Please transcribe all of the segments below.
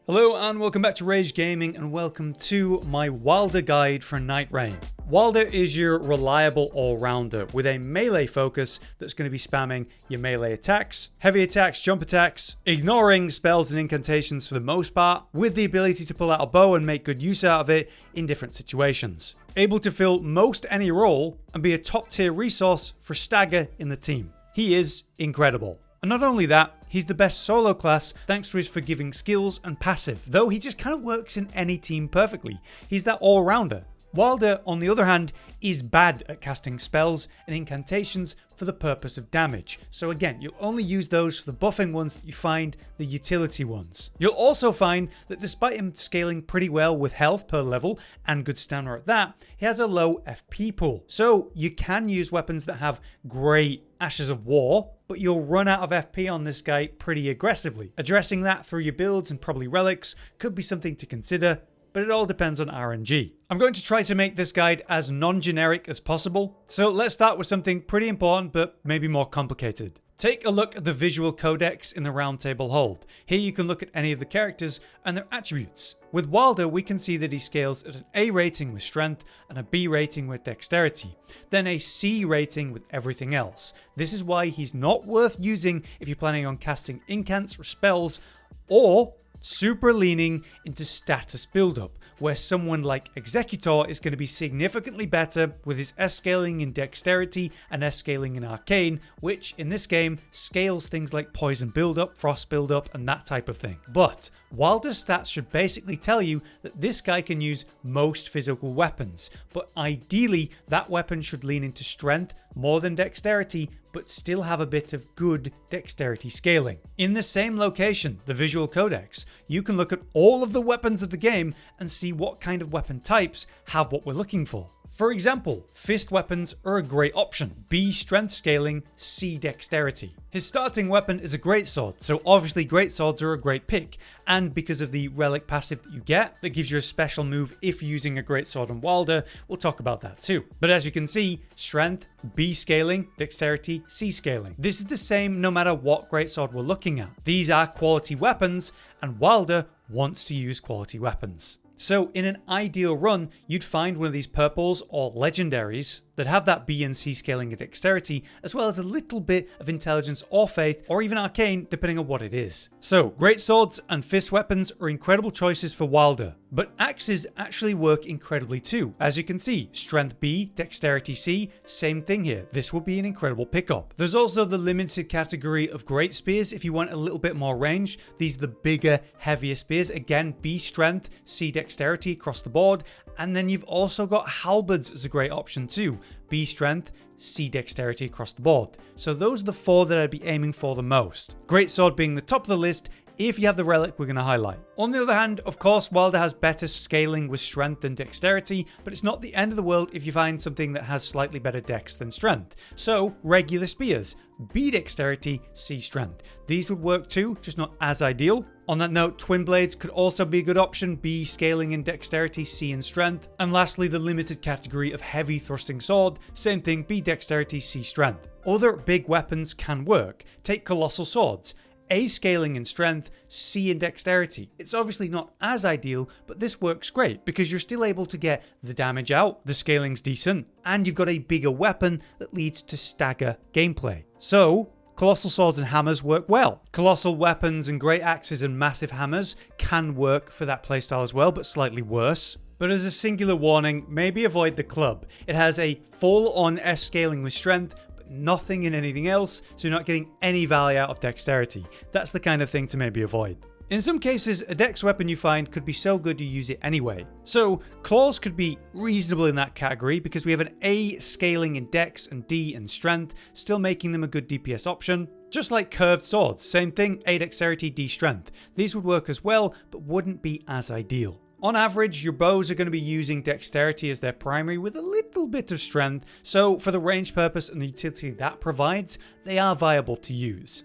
Hello and welcome back to Rage Gaming, and welcome to my Wylder guide for Nightreign. Wylder is your reliable all-rounder with a melee focus that's going to be spamming your melee attacks, heavy attacks, jump attacks, ignoring spells and incantations for the most part, with the ability to pull out a bow and make good use out of it in different situations. Able to fill most any role and be a top tier resource for Stagger in the team. He is incredible. And not only that, he's the best solo class thanks to his forgiving skills and passive, though he just kind of works in any team perfectly. He's that all-rounder. Wylder, on the other hand, is bad at casting spells and incantations for the purpose of damage. So again, you'll only use those for the buffing ones that you find, the utility ones. You'll also find that despite him scaling pretty well with health per level and good stamina at that, he has a low FP pool. So you can use weapons that have great Ashes of War, but you'll run out of FP on this guy pretty aggressively. Addressing that through your builds and probably relics could be something to consider, but it all depends on RNG. I'm going to try to make this guide as non-generic as possible, so let's start with something pretty important but maybe more complicated. Take a look at the visual codex in the roundtable hold. Here you can look at any of the characters and their attributes. With Wylder, we can see that he scales at an A rating with strength and a B rating with dexterity, then a C rating with everything else. This is why he's not worth using if you're planning on casting incants or spells, or super leaning into status buildup, where someone like Executor is going to be significantly better with his S scaling in dexterity and S scaling in arcane, which in this game scales things like poison buildup, frost buildup, and that type of thing. But Wylder's stats should basically tell you that this guy can use most physical weapons, but ideally that weapon should lean into strength more than dexterity, but still have a bit of good dexterity scaling. In the same location, the visual codex, you can look at all of the weapons of the game and see what kind of weapon types have what we're looking for. For example, fist weapons are a great option. B strength scaling, C dexterity. His starting weapon is a greatsword, so obviously greatswords are a great pick, and because of the relic passive that you get, that gives you a special move if you're using a greatsword on Wylder, we'll talk about that too. But as you can see, strength, B scaling, dexterity, C scaling. This is the same no matter what greatsword we're looking at. These are quality weapons, and Wylder wants to use quality weapons. So in an ideal run, you'd find one of these purples or legendaries that have that B and C scaling and dexterity, as well as a little bit of intelligence or faith, or even arcane, depending on what it is. So great swords and fist weapons are incredible choices for Wylder, but axes actually work incredibly too. As you can see, strength B, dexterity C, same thing here. This will be an incredible pickup. There's also the limited category of great spears if you want a little bit more range. These are the bigger, heavier spears. Again, B strength, C dexterity across the board. And then you've also got halberds as a great option too. B strength, C dexterity across the board. So those are the four that I'd be aiming for the most. Greatsword being the top of the list if you have the relic we're going to highlight. On the other hand, of course, Wylder has better scaling with strength than dexterity, but it's not the end of the world if you find something that has slightly better dex than strength. So regular spears, B dexterity, C strength. These would work too, just not as ideal. On that note, twin blades could also be a good option, B scaling in dexterity, C in strength. And lastly, the limited category of heavy thrusting sword, same thing, B dexterity, C strength. Other big weapons can work. Take colossal swords. A scaling in strength, C in dexterity. It's obviously not as ideal, but this works great because you're still able to get the damage out, the scaling's decent, and you've got a bigger weapon that leads to stagger gameplay. So colossal swords and hammers work well. Colossal weapons and great axes and massive hammers can work for that playstyle as well, but slightly worse. But as a singular warning, maybe avoid the club. It has a full-on S scaling with strength, nothing in anything else, so you're not getting any value out of dexterity. That's the kind of thing to maybe avoid. In some cases, a dex weapon you find could be so good you use it anyway. So claws could be reasonable in that category because we have an A scaling in dex and D in strength, still making them a good DPS option. Just like curved swords, same thing, A dexterity, D strength. These would work as well, but wouldn't be as ideal. On average, your bows are going to be using dexterity as their primary with a little bit of strength, so for the range purpose and the utility that provides, they are viable to use.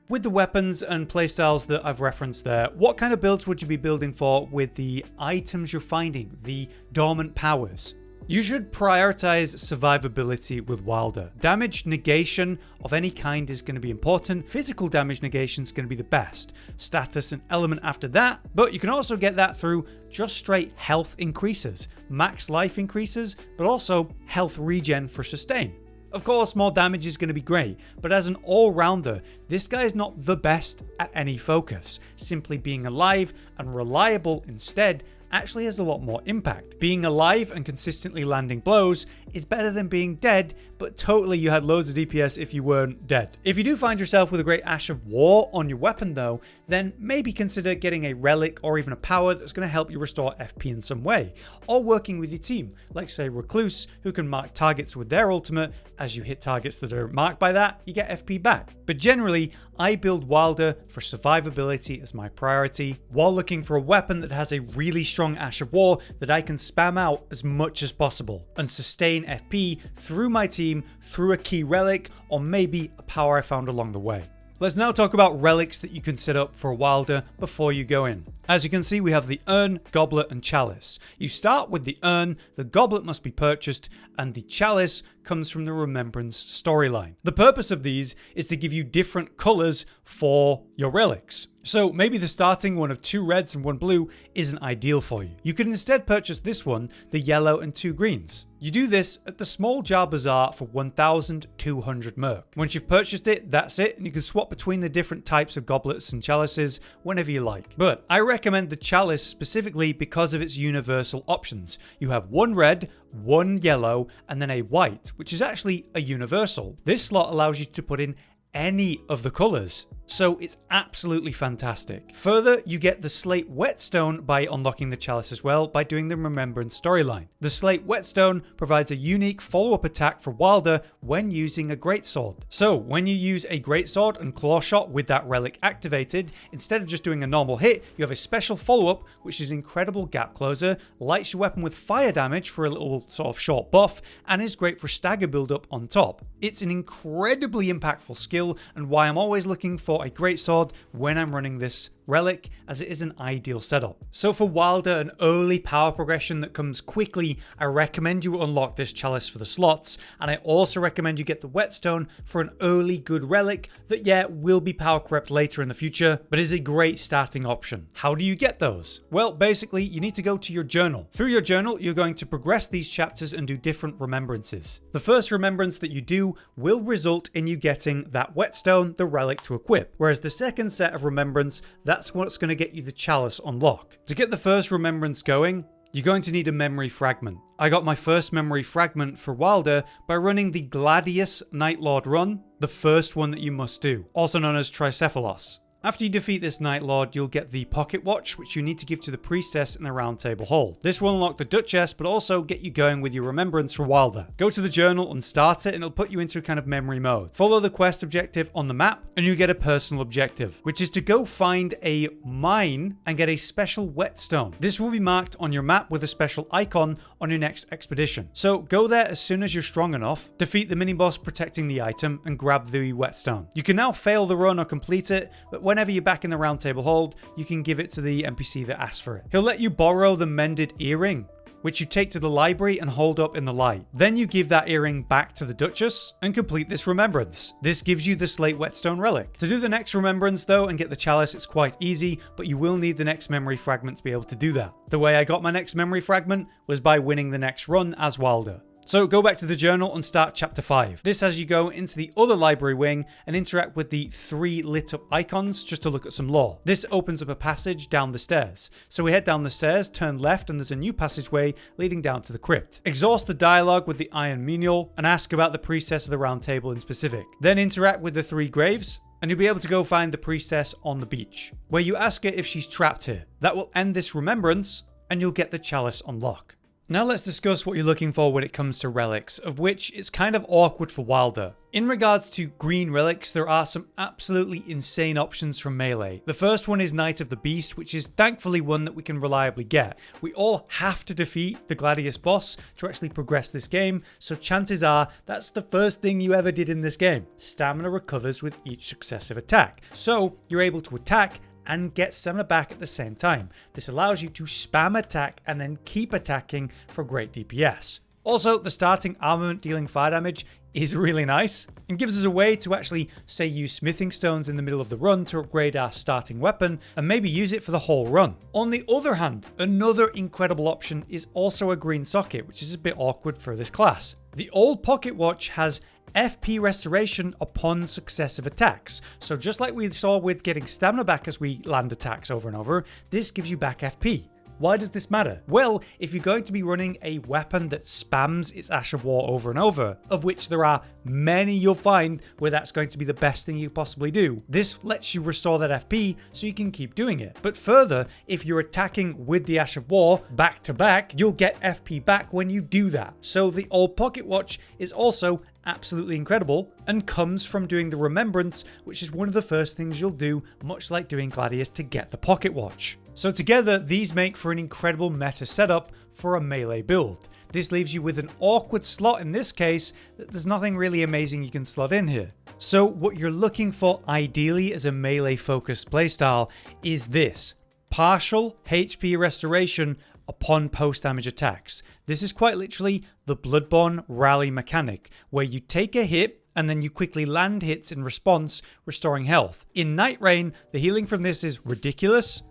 With the weapons and playstyles that I've referenced there, what kind of builds would you be building for with the items you're finding, the dormant powers? You should prioritize survivability with Wylder. Damage negation of any kind is going to be important. Physical damage negation is going to be the best. Status and element after that, but you can also get that through just straight health increases, max life increases, but also health regen for sustain. Of course, more damage is going to be great, but as an all-rounder, this guy is not the best at any focus. Simply being alive and reliable instead actually has a lot more impact. Being alive and consistently landing blows is better than being dead, but totally you had loads of DPS if you weren't dead. If you do find yourself with a great Ash of War on your weapon though, then maybe consider getting a relic or even a power that's going to help you restore FP in some way, or working with your team, like say Recluse, who can mark targets with their ultimate. As you hit targets that are marked by that, you get FP back. But generally, I build Wylder for survivability as my priority, while looking for a weapon that has a really strong Ash of War that I can spam out as much as possible and sustain FP through my team, through a key relic, or maybe a power I found along the way. Let's now talk about relics that you can set up for Wylder before you go in. As you can see, we have the urn, goblet, and chalice. You start with the urn, the goblet must be purchased, and the chalice comes from the Remembrance storyline. The purpose of these is to give you different colors for your relics. So maybe the starting one of 2 reds and 1 blue isn't ideal for you. You could instead purchase this one, the yellow and 2 greens. You do this at the Small Jar Bazaar for 1,200 merc. Once you've purchased it, that's it, and you can swap between the different types of goblets and chalices whenever you like. But I recommend the chalice specifically because of its universal options. You have 1 red, 1 yellow, and then a white, which is actually a universal. This slot allows you to put in any of the colors, so it's absolutely fantastic. Further, you get the Slate Whetstone by unlocking the chalice as well by doing the Remembrance storyline. The Slate Whetstone provides a unique follow-up attack for Wylder when using a greatsword. So when you use a greatsword and claw shot with that relic activated, instead of just doing a normal hit, you have a special follow-up which is an incredible gap closer, lights your weapon with fire damage for a little sort of short buff, and is great for stagger build-up on top. It's an incredibly impactful skill and why I'm always looking for a greatsword when I'm running this relic, as it is an ideal setup. So for Wylder, an early power progression that comes quickly, I recommend you unlock this chalice for the slots, and I also recommend you get the Whetstone for an early good relic that will be power crept later in the future, but is a great starting option. How do you get those? Well, basically you need to go to your journal. Through your journal, you're going to progress these chapters and do different remembrances. The first remembrance that you do will result in you getting that Whetstone, the relic to equip, whereas the second set of remembrance, that's what's going to get you the chalice unlock. To get the first remembrance going, you're going to need a memory fragment. I got my first memory fragment for Wylder by running the Gladius Night Lord run, the first one that you must do, also known as Tricephalos. After you defeat this Night Lord, you'll get the Pocket Watch, which you need to give to the Priestess in the Round Table Hall. This will unlock the Duchess, but also get you going with your remembrance for Wylder. Go to the journal and start it, and it'll put you into a kind of memory mode. Follow the quest objective on the map, and you get a personal objective, which is to go find a mine and get a special Whetstone. This will be marked on your map with a special icon on your next expedition. So go there as soon as you're strong enough, defeat the mini-boss protecting the item, and grab the Whetstone. You can now fail the run or complete it, but whenever you're back in the Round Table Hold, you can give it to the NPC that asks for it. He'll let you borrow the mended earring, which you take to the library and hold up in the light. Then you give that earring back to the Duchess and complete this remembrance. This gives you the Slate Whetstone relic. To do the next remembrance though and get the chalice, it's quite easy, but you will need the next memory fragment to be able to do that. The way I got my next memory fragment was by winning the next run as Wylder. So go back to the journal and start chapter 5. This has you go into the other library wing and interact with the 3 lit up icons just to look at some lore. This opens up a passage down the stairs. So we head down the stairs, turn left, and there's a new passageway leading down to the crypt. Exhaust the dialogue with the Iron Menial and ask about the Priestess of the Round Table in specific. Then interact with the 3 graves, and you'll be able to go find the Priestess on the beach, where you ask her if she's trapped here. That will end this remembrance, and you'll get the chalice unlock. Now let's discuss what you're looking for when it comes to relics, of which it's kind of awkward for Wylder. In regards to green relics, there are some absolutely insane options from melee. The first one is Knight of the Beast, which is thankfully one that we can reliably get. We all have to defeat the Gladius boss to actually progress this game, so chances are that's the first thing you ever did in this game. Stamina recovers with each successive attack, so you're able to attack and get stamina back at the same time. This allows you to spam attack and then keep attacking for great DPS. Also, the starting armament dealing fire damage is really nice and gives us a way to actually, say, use smithing stones in the middle of the run to upgrade our starting weapon and maybe use it for the whole run. On the other hand, another incredible option is also a green socket, which is a bit awkward for this class. The old pocket watch has FP restoration upon successive attacks. So just like we saw with getting stamina back as we land attacks over and over, this gives you back FP. Why does this matter? Well, if you're going to be running a weapon that spams its Ash of War over and over, of which there are many you'll find where that's going to be the best thing you possibly do, this lets you restore that FP so you can keep doing it. But further, if you're attacking with the Ash of War back to back, you'll get FP back when you do that. So the old pocket watch is also absolutely incredible and comes from doing the Remembrance, which is one of the first things you'll do, much like doing Gladius, to get the pocket watch. So together, these make for an incredible meta setup for a melee build. This leaves you with an awkward slot in this case, that there's nothing really amazing you can slot in here. So what you're looking for ideally as a melee focused playstyle is this: partial HP restoration upon post damage attacks. This is quite literally the Bloodborne rally mechanic, where you take a hit and then you quickly land hits in response, restoring health. In Nightreign, the healing from this is ridiculous,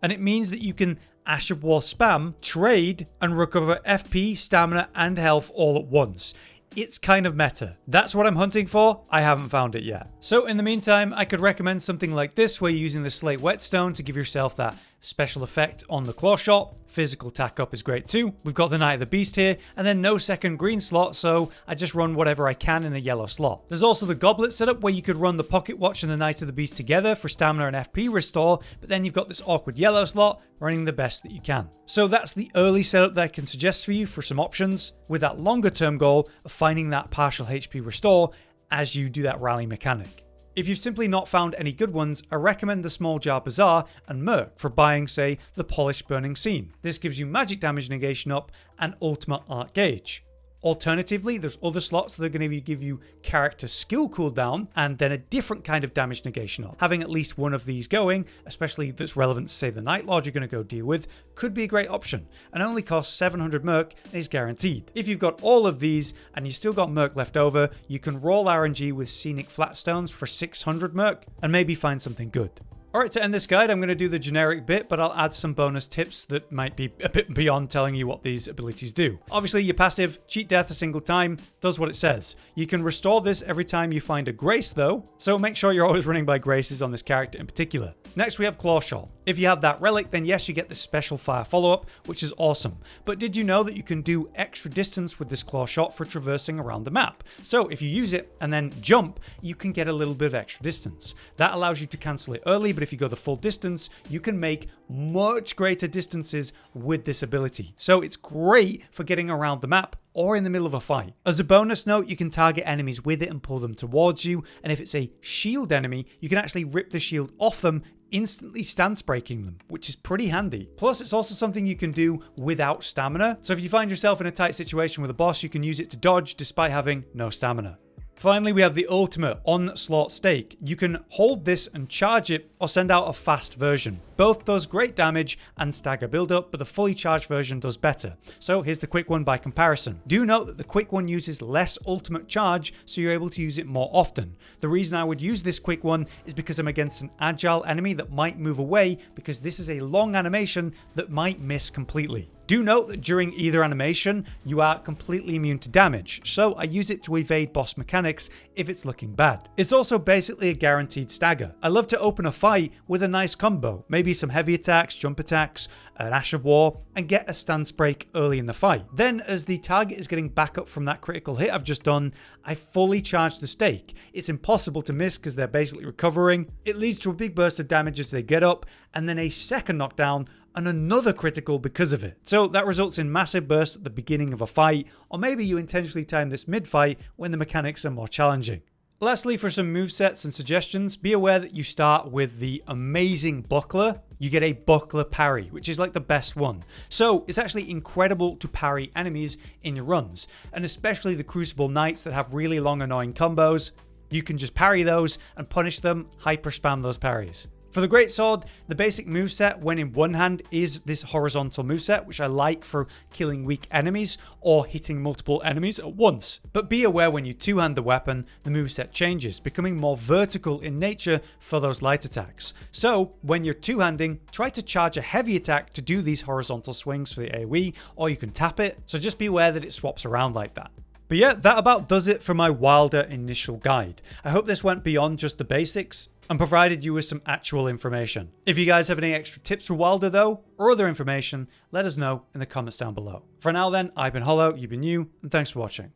and it means that you can Ash of War spam, trade, and recover FP, stamina, and health all at once. It's kind of meta. That's what I'm hunting for. I haven't found it yet. So in the meantime, I could recommend something like this, where you're using the Slate Whetstone to give yourself that special effect on the claw shot. Physical tack up is great too. We've got the Knight of the Beast here, and then no second green slot, so I just run whatever I can in a yellow slot. There's also the Goblet setup, where you could run the Pocket Watch and the Knight of the Beast together for stamina and FP restore, but then you've got this awkward yellow slot, running the best that you can. So that's the early setup that I can suggest for you for some options, with that longer term goal of finding that partial HP restore as you do that rally mechanic. If you've simply not found any good ones, I recommend the Small Jar Bazaar and Merc for buying, say, the Polished Burning Seam. This gives you magic damage negation up and ultimate art gauge. Alternatively, there's other slots that are going to give you character skill cooldown and then a different kind of damage negation up. Having at least one of these going, especially that's relevant to, say, the Night Lord you're going to go deal with, could be a great option, and only costs 700 Merc and is guaranteed. If you've got all of these and you still got Merc left over, you can roll RNG with Scenic Flatstones for 600 Merc and maybe find something good. Alright, to end this guide, I'm going to do the generic bit, but I'll add some bonus tips that might be a bit beyond telling you what these abilities do. Obviously, your passive, Cheat Death a single time, does what it says. You can restore this every time you find a Grace though, so make sure you're always running by Graces on this character in particular. Next we have Claw Shot. If you have that Relic, then yes, you get this special fire follow-up, which is awesome. But did you know that you can do extra distance with this Claw Shot for traversing around the map? So if you use it and then jump, you can get a little bit of extra distance. That allows you to cancel it early, but if you go the full distance, you can make much greater distances with this ability. So it's great for getting around the map or in the middle of a fight. As a bonus note, you can target enemies with it and pull them towards you, and if it's a shield enemy, you can actually rip the shield off them, instantly stance breaking them, which is pretty handy. Plus, it's also something you can do without stamina, so if you find yourself in a tight situation with a boss, you can use it to dodge despite having no stamina. Finally, we have the ultimate Onslaught Stake. You can hold this and charge it or send out a fast version. Both does great damage and stagger build-up, but the fully charged version does better. So here's the quick one by comparison. Do note that the quick one uses less ultimate charge, so you're able to use it more often. The reason I would use this quick one is because I'm against an agile enemy that might move away, because this is a long animation that might miss completely. Do note that during either animation, you are completely immune to damage, so I use it to evade boss mechanics if it's looking bad. It's also basically a guaranteed stagger. I love to open a fight with a nice combo, maybe some heavy attacks, jump attacks, an Ash of War, and get a stance break early in the fight. Then, as the target is getting back up from that critical hit I've just done, I fully charge the stake. It's impossible to miss because they're basically recovering. It leads to a big burst of damage as they get up, and then a second knockdown, and another critical because of it. So that results in massive bursts at the beginning of a fight, or maybe you intentionally time this mid-fight when the mechanics are more challenging. Lastly, for some movesets and suggestions, be aware that you start with the amazing Buckler. You get a Buckler parry, which is like the best one. So it's actually incredible to parry enemies in your runs, and especially the Crucible Knights that have really long annoying combos. You can just parry those and punish them, hyper spam those parries. For the greatsword, the basic moveset when in one hand is this horizontal moveset, which I like for killing weak enemies or hitting multiple enemies at once. But be aware when you two-hand the weapon, the moveset changes, becoming more vertical in nature for those light attacks. So when you're two-handing, try to charge a heavy attack to do these horizontal swings for the AoE, or you can tap it, so just be aware that it swaps around like that. But yeah, that about does it for my Wylder initial guide. I hope this went beyond just the basics and provided you with some actual information. If you guys have any extra tips for Wylder though, or other information, let us know in the comments down below. For now then, I've been Hollow, you've been you, and thanks for watching.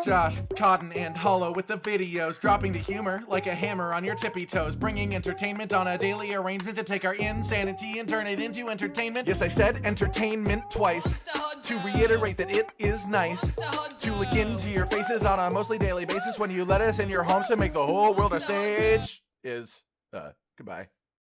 Josh, Cotton, and Hollow with the videos, dropping the humor like a hammer on your tippy toes, bringing entertainment on a daily arrangement to take our insanity and turn it into entertainment. Yes, I said entertainment twice, to reiterate that it is nice to look into your faces on a mostly daily basis when you let us in your homes to make the whole world a stage. Goodbye.